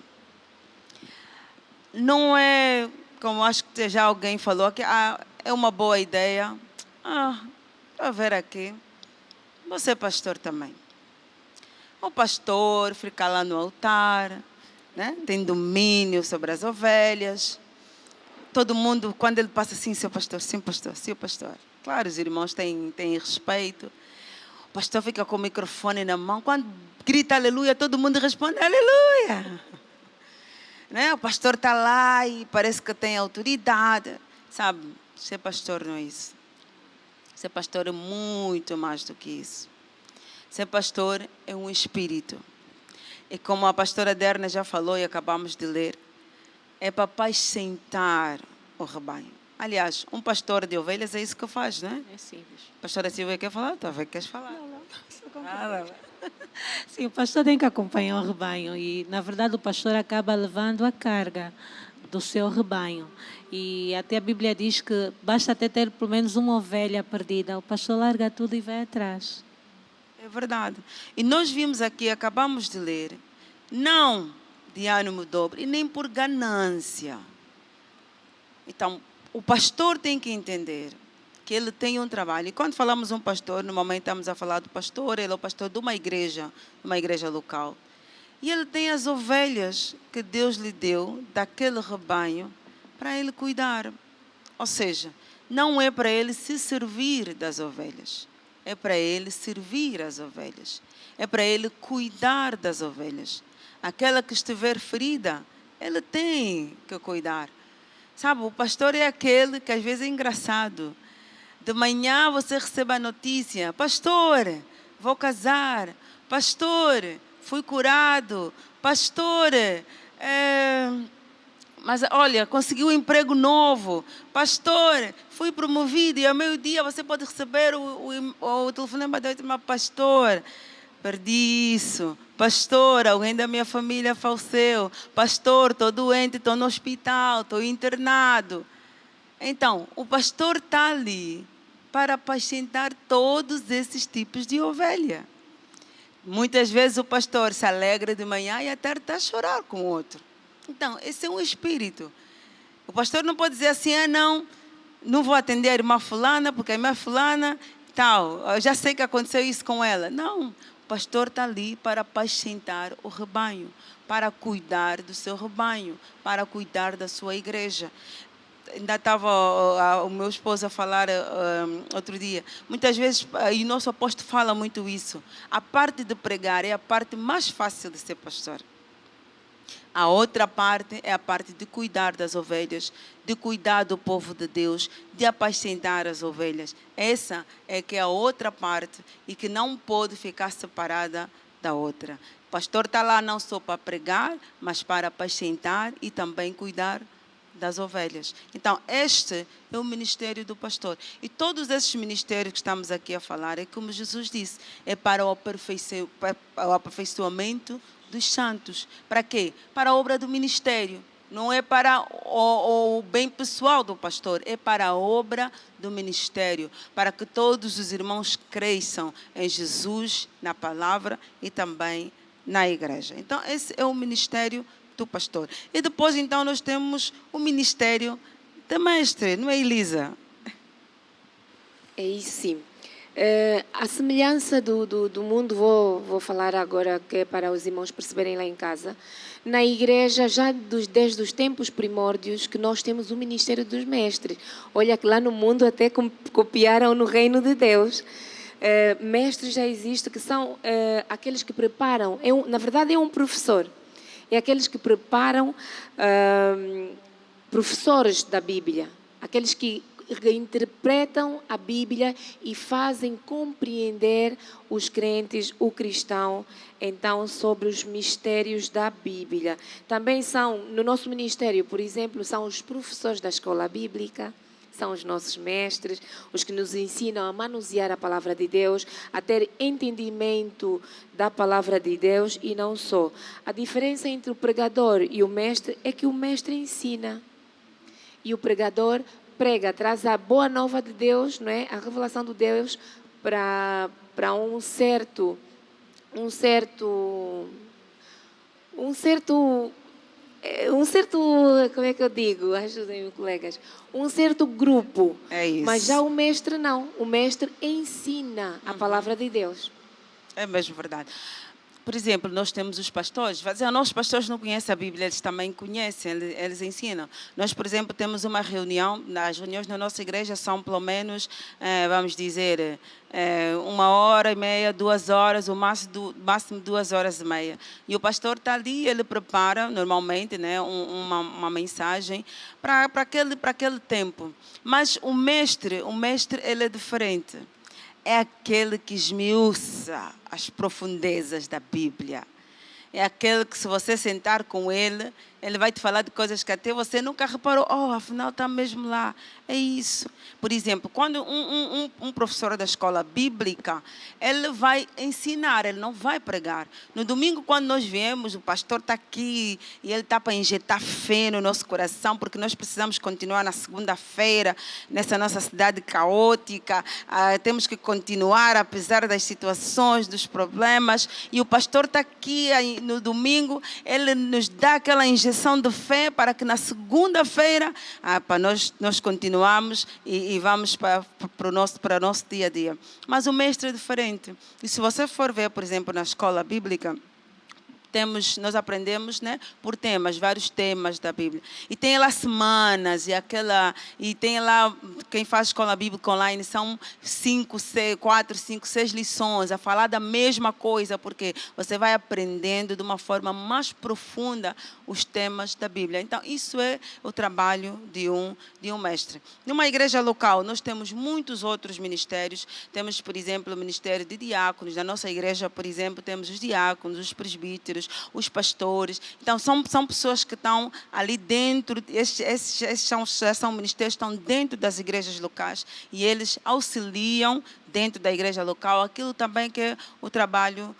Não é, como acho que já alguém falou, que é uma boa ideia. Para ver aqui, você é pastor também. O pastor fica lá no altar, né? Tem domínio sobre as ovelhas. Todo mundo, quando ele passa assim, seu pastor, sim, pastor, sim, pastor. Claro, os irmãos têm respeito. O pastor fica com o microfone na mão. Quando grita aleluia, todo mundo responde aleluia. Né? O pastor está lá e parece que tem autoridade. Sabe, ser pastor não é isso. Ser pastor é muito mais do que isso. Ser pastor é um espírito. E como a pastora Derna já falou e acabamos de ler, é para apacentar o rebanho. Aliás, um pastor de ovelhas é isso que faz, não é? É simples. Pastora Silvia quer falar? Talvez queres falar. Não. Sim, o pastor tem que acompanhar o rebanho e, na verdade, o pastor acaba levando a carga do seu rebanho. E até a Bíblia diz que basta até ter pelo menos uma ovelha perdida. O pastor larga tudo e vai atrás. É verdade. E nós vimos aqui, acabamos de ler, não de ânimo dobre e nem por ganância. Então, o pastor tem que entender que ele tem um trabalho. E quando falamos um pastor, normalmente estamos a falar do pastor, ele é o pastor de uma igreja local. E ele tem as ovelhas que Deus lhe deu daquele rebanho para ele cuidar. Ou seja, não é para ele se servir das ovelhas, é para ele servir as ovelhas, é para ele cuidar das ovelhas. Aquela que estiver ferida, ele tem que cuidar. Sabe, o pastor é aquele que às vezes é engraçado. De manhã você recebe a notícia: pastor, vou casar. Pastor, fui curado. Pastor, mas olha, consegui um emprego novo. Pastor, fui promovido. E ao meio-dia você pode receber o telefonema da última: pastor, perdi isso. Pastor, alguém da minha família faleceu. Pastor, estou doente, estou no hospital, estou internado. Então, o pastor está ali para apacentar todos esses tipos de ovelha. Muitas vezes o pastor se alegra de manhã e à tarde está a chorar com o outro. Então, esse é um espírito. O pastor não pode dizer assim: não vou atender a irmã fulana, porque a irmã fulana, tal, eu já sei que aconteceu isso com ela. Não, o pastor está ali para apacentar o rebanho, para cuidar do seu rebanho, para cuidar da sua igreja. Ainda estava o meu esposo a falar outro dia. Muitas vezes, e o nosso apóstolo fala muito isso, a parte de pregar é a parte mais fácil de ser pastor. A outra parte é a parte de cuidar das ovelhas, de cuidar do povo de Deus, de apacentar as ovelhas. Essa é que é a outra parte e que não pode ficar separada da outra. O pastor está lá não só para pregar, mas para apacentar e também cuidar das ovelhas. Então, este é o ministério do pastor. E todos esses ministérios que estamos aqui a falar, é como Jesus disse, é para o aperfeiçoamento dos santos. Para quê? Para a obra do ministério. Não é para o bem pessoal do pastor, é para a obra do ministério, para que todos os irmãos cresçam em Jesus, na palavra e também na igreja. Então, esse é o ministério do pastor. E depois, então, nós temos o ministério de mestre, não é, Elisa? É isso, sim. A semelhança do mundo, vou falar agora que é para os irmãos perceberem lá em casa. Na igreja, já desde os tempos primórdios, que nós temos o ministério dos mestres. Olha que lá no mundo até copiaram no reino de Deus. Mestres já existem, que são aqueles que preparam. Na verdade, é um professor. É aqueles que preparam professores da Bíblia. Aqueles que interpretam a Bíblia e fazem compreender os crentes, o cristão, então, sobre os mistérios da Bíblia. Também são, no nosso ministério, por exemplo, são os professores da escola bíblica, são os nossos mestres, os que nos ensinam a manusear a palavra de Deus, a ter entendimento da palavra de Deus e não só. A diferença entre o pregador e o mestre é que o mestre ensina e o pregador prega, traz a boa nova de Deus, não é? A revelação de Deus para um certo, como é que eu digo? Ajudem-me, colegas. Um certo grupo. É isso. Mas já o mestre não. O mestre ensina a palavra de Deus. É mesmo verdade. Por exemplo, nós temos os pastores. Nossos pastores não conhecem a Bíblia, eles também conhecem, eles ensinam. Nós, por exemplo, temos uma reunião, as reuniões na nossa igreja são pelo menos, vamos dizer, 1h30, 2 horas, o máximo 2h30. E o pastor está ali, ele prepara normalmente, né, uma mensagem para aquele tempo. Mas o mestre ele é diferente. É aquele que esmiuça as profundezas da Bíblia. É aquele que, se você sentar com ele, ele vai te falar de coisas que até você nunca reparou. Afinal está mesmo lá. É isso. Por exemplo, quando um professor da escola bíblica, ele vai ensinar, ele não vai pregar. No domingo, quando nós viemos, o pastor está aqui e ele está para injetar fé no nosso coração, porque nós precisamos continuar na segunda-feira, nessa nossa cidade caótica. Temos que continuar, apesar das situações, dos problemas. E o pastor está aqui no domingo, ele nos dá aquela injeção de fé para que na segunda-feira nós continuamos e vamos para o nosso dia a dia. Mas o mestre é diferente. E se você for ver, por exemplo, na escola bíblica, nós aprendemos, né, por temas, vários temas da Bíblia. E tem lá semanas, e tem lá, quem faz escola bíblica online, são 4, 5, 6 lições a falar da mesma coisa, porque você vai aprendendo de uma forma mais profunda os temas da Bíblia. Então, isso é o trabalho de um mestre. Numa igreja local, nós temos muitos outros ministérios. Temos, por exemplo, o ministério de diáconos. Na nossa igreja, por exemplo, temos os diáconos, os presbíteros, os pastores. Então, são pessoas que estão ali dentro, esses são ministérios que estão dentro das igrejas locais e eles auxiliam dentro da igreja local aquilo também que é o trabalho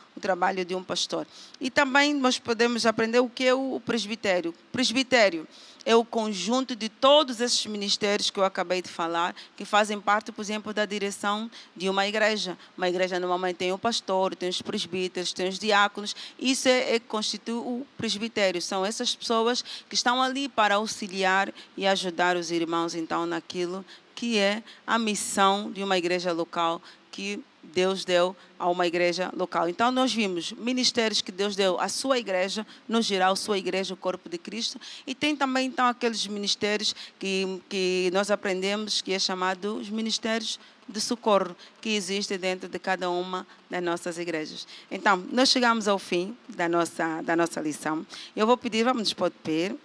de um pastor. E também nós podemos aprender o que é o presbitério. O presbitério é o conjunto de todos esses ministérios que eu acabei de falar, que fazem parte, por exemplo, da direção de uma igreja. Uma igreja normalmente tem o pastor, tem os presbíteros, tem os diáconos. Isso é que constitui o presbitério. São essas pessoas que estão ali para auxiliar e ajudar os irmãos, então, naquilo que é a missão de uma igreja local que Deus deu a uma igreja local. Então, nós vimos ministérios que Deus deu à sua igreja, no geral, sua igreja, o corpo de Cristo, e tem também, então, aqueles ministérios que nós aprendemos, que é chamado os ministérios de socorro, que existem dentro de cada uma das nossas igrejas. Então, nós chegamos ao fim da nossa lição. Eu vou pedir, vamos nos pôr de pé.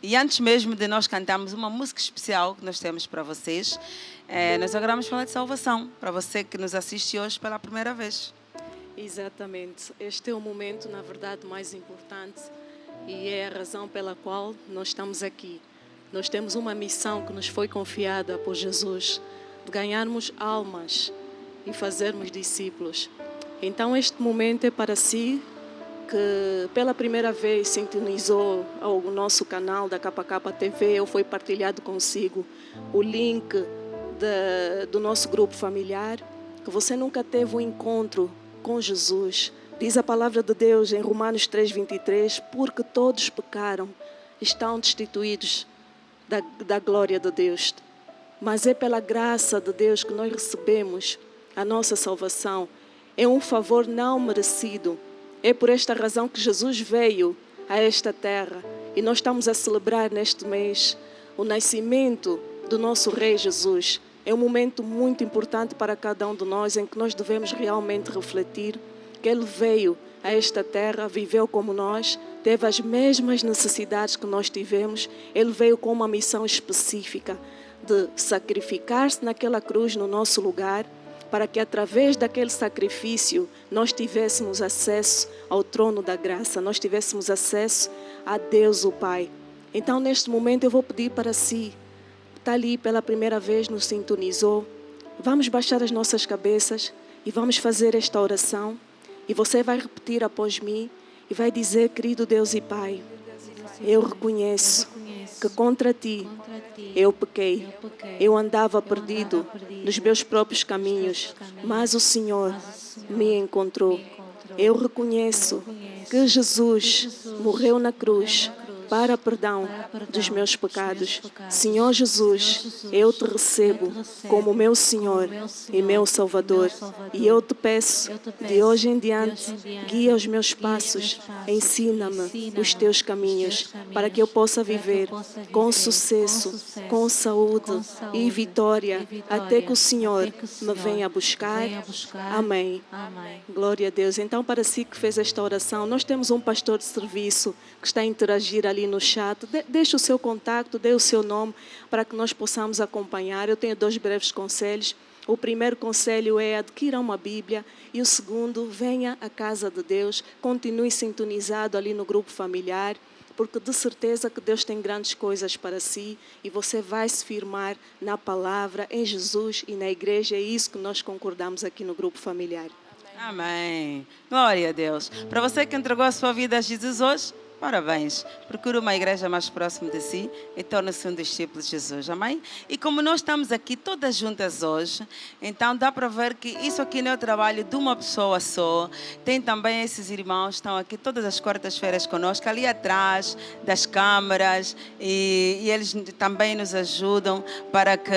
E antes mesmo de nós cantarmos uma música especial que nós temos para vocês, nós agora vamos falar de salvação, para você que nos assiste hoje pela primeira vez. Exatamente. Este é o momento, na verdade, mais importante e é a razão pela qual nós estamos aqui. Nós temos uma missão que nos foi confiada por Jesus, de ganharmos almas e fazermos discípulos. Então, este momento é para si, que pela primeira vez sintonizou o nosso canal da KK TV, ou foi partilhado consigo o link do nosso grupo familiar, que você nunca teve um encontro com Jesus. Diz a palavra de Deus em Romanos 3:23, porque todos pecaram, estão destituídos da glória de Deus. Mas é pela graça de Deus que nós recebemos a nossa salvação. É um favor não merecido. É por esta razão que Jesus veio a esta terra e nós estamos a celebrar neste mês o nascimento do nosso Rei Jesus. É um momento muito importante para cada um de nós em que nós devemos realmente refletir que Ele veio a esta terra, viveu como nós, teve as mesmas necessidades que nós tivemos. Ele veio com uma missão específica de sacrificar-se naquela cruz no nosso lugar, para que através daquele sacrifício nós tivéssemos acesso ao trono da graça, nós tivéssemos acesso a Deus o Pai. Então, neste momento, eu vou pedir para si, que está ali pela primeira vez, nos sintonizou, vamos baixar as nossas cabeças e vamos fazer esta oração. E você vai repetir após mim e vai dizer: querido Deus e Pai, eu reconheço que contra ti eu pequei. Eu andava perdido nos meus próprios caminhos, mas o Senhor me encontrou. Eu reconheço que Jesus morreu na cruz para perdão dos meus pecados. Senhor Jesus, eu te recebo como meu Senhor e meu Salvador. E eu te peço, de hoje em diante, guia os meus passos, ensina-me os teus caminhos, para que eu possa viver com sucesso, com saúde e vitória, até que o Senhor me venha buscar. Amém. Glória a Deus. Então, para si que fez esta oração, nós temos um pastor de serviço que está a interagir ali no chat. Deixe o seu contacto, dê o seu nome para que nós possamos acompanhar. Eu tenho 2 breves conselhos. O primeiro conselho é: adquira uma Bíblia, e o segundo, venha à casa de Deus, continue sintonizado ali no grupo familiar, porque de certeza que Deus tem grandes coisas para si e você vai se firmar na palavra, em Jesus e na igreja. É isso que nós concordamos aqui no grupo familiar. Amém. Glória a Deus. Para você que entregou a sua vida a Jesus hoje, parabéns. Procure uma igreja mais próxima de si e torne-se um discípulo de Jesus. Amém? E como nós estamos aqui todas juntas hoje, então dá para ver que isso aqui não é o trabalho de uma pessoa só. Tem também esses irmãos que estão aqui todas as quartas-feiras conosco, ali atrás das câmaras, e eles também nos ajudam para que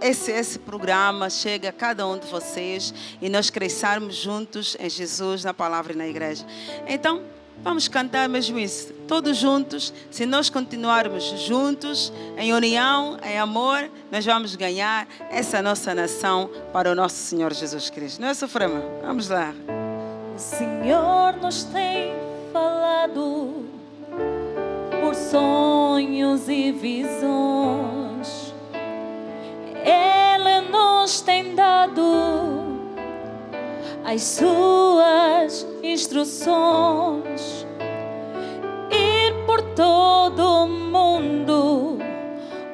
esse programa chegue a cada um de vocês e nós cresçamos juntos em Jesus, na palavra e na igreja. Então, vamos cantar mesmo isso, todos juntos. Se nós continuarmos juntos, em união, em amor, nós vamos ganhar essa nossa nação para o nosso Senhor Jesus Cristo. Não é, Sofrema? Vamos lá. O Senhor nos tem falado por sonhos e visões. Ele nos tem dado as suas instruções, ir por todo o mundo,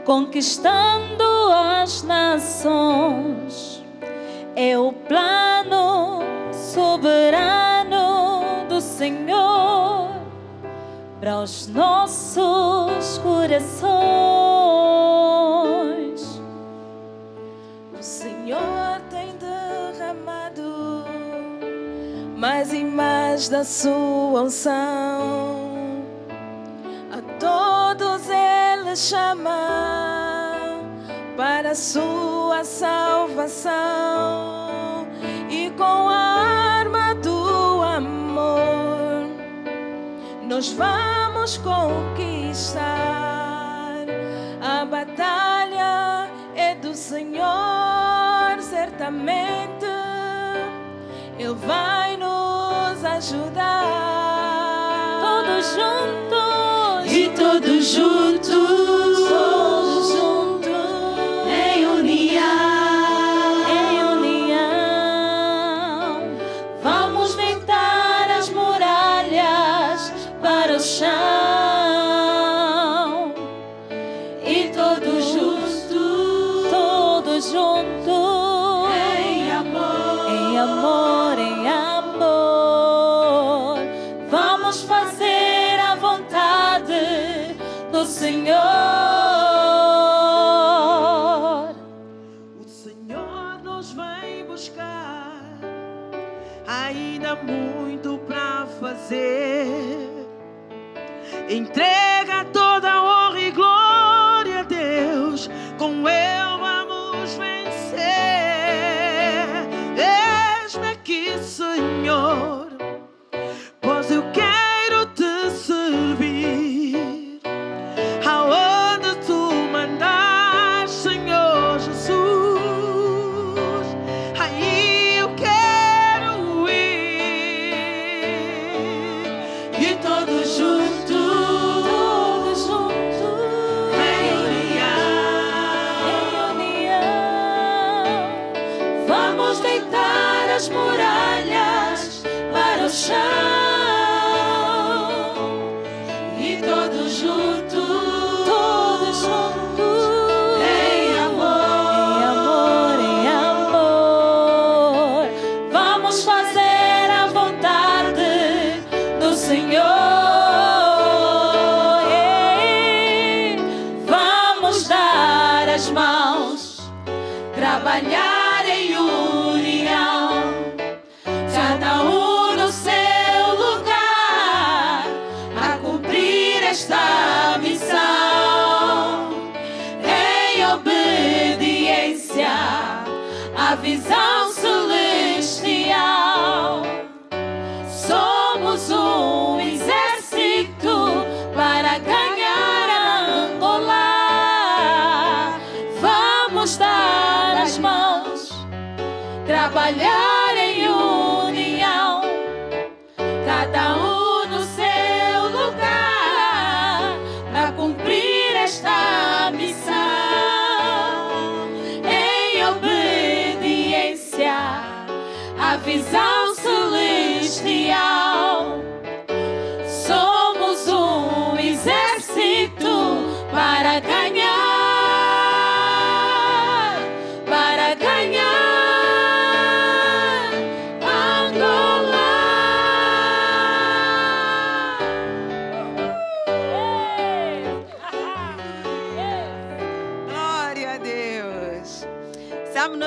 conquistando as nações. É o plano soberano do Senhor para os nossos corações. O Senhor tem derramado mais e mais da sua unção. A todos Ele chama para a sua salvação. E com a arma do amor nós vamos conquistar. A batalha é do Senhor, certamente Ele vai nos ajudar. Todos juntos E todos juntos, em união, vamos deitar as muralhas para o chão. e todos juntos, Em amor, em amor, vamos fazer a vontade do Senhor. O Senhor nos vem buscar, ainda muito para fazer. Entrega toda a honra e glória a Deus, com Ele vamos vencer. Eis-me aqui, Senhor, pois eu quero te servir. Aonde tu mandas, Senhor Jesus, aí eu quero ir. e todos juntos, Em união, vamos deitar as muralhas para o chão. E todos juntos, em amor, em amor, vamos fazer a vontade do Senhor. Vamos dar as mãos, trabalhar em união, cada um no seu lugar, a cumprir esta missão, em obediência à visão celestial. Somos um exército para ganhar Angola. Vamos dar as mãos, trabalhar em união, cada um no seu lugar, para cumprir esta missão, em obediência à visão celestial. Somos um exército para ganhar Angola.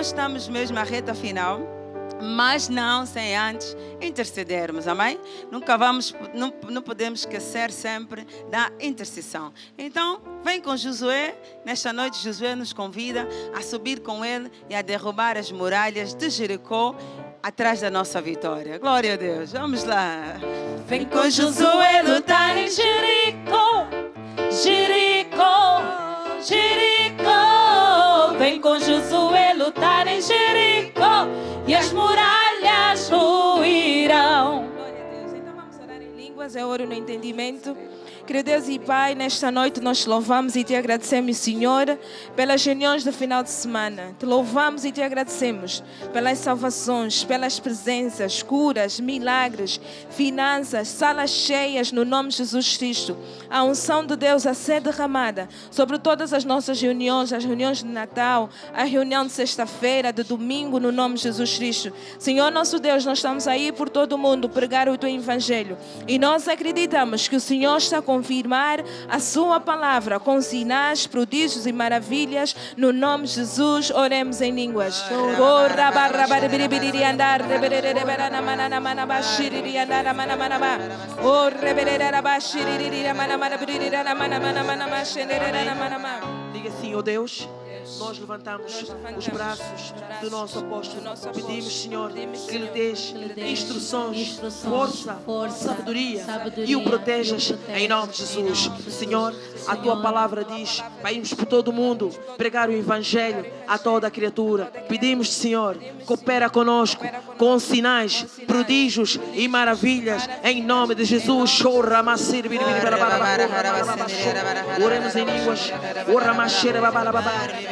nós estamos mesmo à reta final, mas não sem antes intercedermos, amém? Não podemos esquecer sempre da intercessão. Então, vem com Josué. Nesta noite, Josué nos convida a subir com ele e a derrubar as muralhas de Jericó atrás da nossa vitória. Glória a Deus. Vamos lá. Vem com Josué lutar em Jericó, Jericó, Jericó. Vem com Josué lutar em Jericó e as muralhas ruirão. Glória a Deus. Então vamos orar em línguas, é ouro no entendimento. Querido Deus e Pai, nesta noite nós te louvamos e te agradecemos, Senhor, pelas reuniões do final de semana. Te louvamos e te agradecemos pelas salvações, pelas presenças, curas, milagres, finanças, salas cheias no nome de Jesus Cristo. A unção de Deus a ser derramada sobre todas as nossas reuniões, as reuniões de Natal, a reunião de sexta-feira, de domingo, no nome de Jesus Cristo. Senhor nosso Deus, nós estamos aí por todo o mundo pregar o teu evangelho e nós acreditamos que o Senhor está confirmar a sua palavra com sinais, prodígios e maravilhas no nome de Jesus. Oremos em línguas. Diga assim, ó Deus, nós levantamos os braços do nosso apóstolo. Pedimos, Senhor, que lhe dês instruções, força, sabedoria e o protejas em nome de Jesus. Senhor, a tua palavra diz para irmos por todo o mundo pregar o evangelho a toda a criatura. Pedimos, Senhor, coopera conosco com sinais, prodígios e maravilhas em nome de Jesus. Oremos em línguas.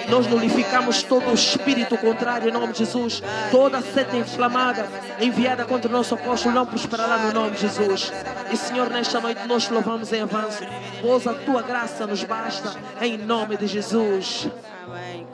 Nós nulificamos todo o espírito contrário em nome de Jesus. Toda seta inflamada enviada contra o nosso apóstolo não prosperará no nome de Jesus. E Senhor, nesta noite nós te louvamos em avanço, pois a tua graça nos basta em nome de Jesus. Amém.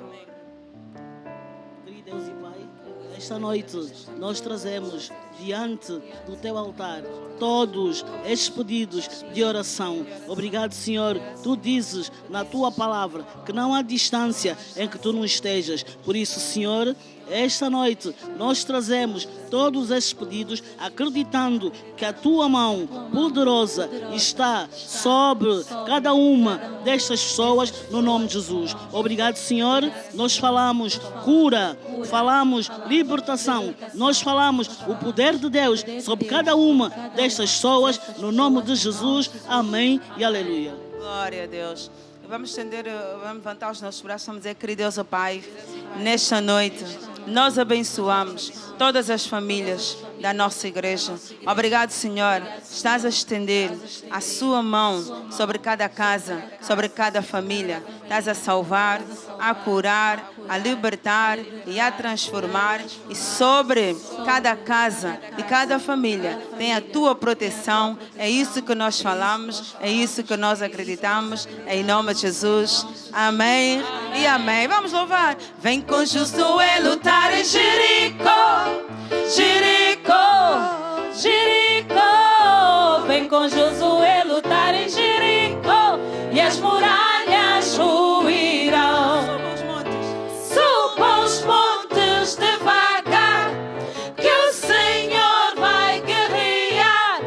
Querido Deus e Pai, esta noite nós trazemos diante do teu altar todos estes pedidos de oração. Obrigado, Senhor. Tu dizes na tua palavra que não há distância em que tu não estejas. Por isso, Senhor, esta noite nós trazemos todos estes pedidos acreditando que a tua mão poderosa está sobre cada uma destas pessoas no nome de Jesus. Obrigado, Senhor. Nós falamos cura, falamos libertação, nós falamos o poder de Deus sobre cada uma destas pessoas no nome de Jesus. Amém e aleluia. Glória a Deus. Vamos levantar os nossos braços, vamos dizer, querido Deus, ó Pai, nesta noite nós abençoamos todas as famílias da nossa igreja. Obrigado, Senhor. Estás a estender a sua mão sobre cada casa, sobre cada família. Estás a salvar, a curar, a libertar e a transformar. E sobre cada casa e cada família tem a tua proteção. É isso que nós falamos, é isso que nós acreditamos. Em nome de Jesus. Amém e amém. Vamos louvar. Vem com Josué lutar em Jericó, Jericó, Jericó. Vem com Josué lutar em Jericó e as muralhas ruirão. Suba os montes devagar, que o Senhor vai guerrear.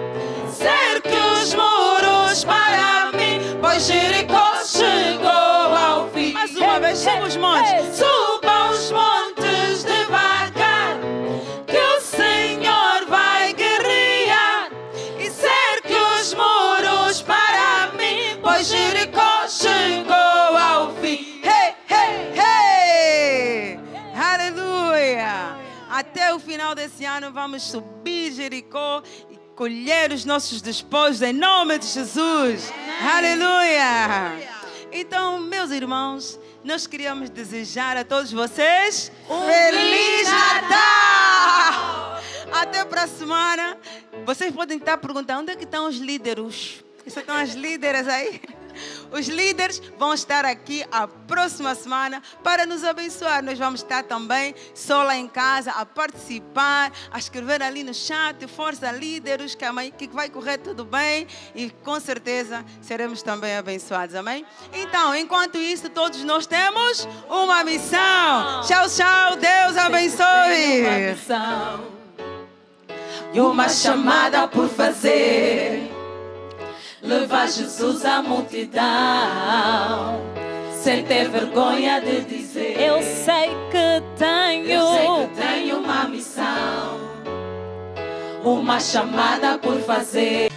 Cerque os muros para mim, pois Jericó chegou ao fim. Mais uma vez, suba os montes. Suba os montes devagar, que o Senhor vai guerrear. E cerque os muros para mim, pois Jericó chegou ao fim. Hey, hey, hey! Aleluia! Até o final desse ano vamos subir Jericó e colher os nossos despojos em nome de Jesus. Aleluia! Então, meus irmãos, nós queríamos desejar a todos vocês Feliz Natal! Até para a semana. Vocês podem estar perguntando onde é que estão os líderes? Estão as líderes aí? Os líderes vão estar aqui a próxima semana para nos abençoar. Nós vamos estar também só lá em casa a participar, a escrever ali no chat, força líderes, que vai correr tudo bem e com certeza seremos também abençoados, amém? Então, enquanto isso, todos nós temos uma missão. Tchau, tchau, Deus abençoe. Uma missão e uma chamada por fazer. Levar Jesus à multidão, sem ter vergonha de dizer: eu sei que tenho uma missão, uma chamada por fazer.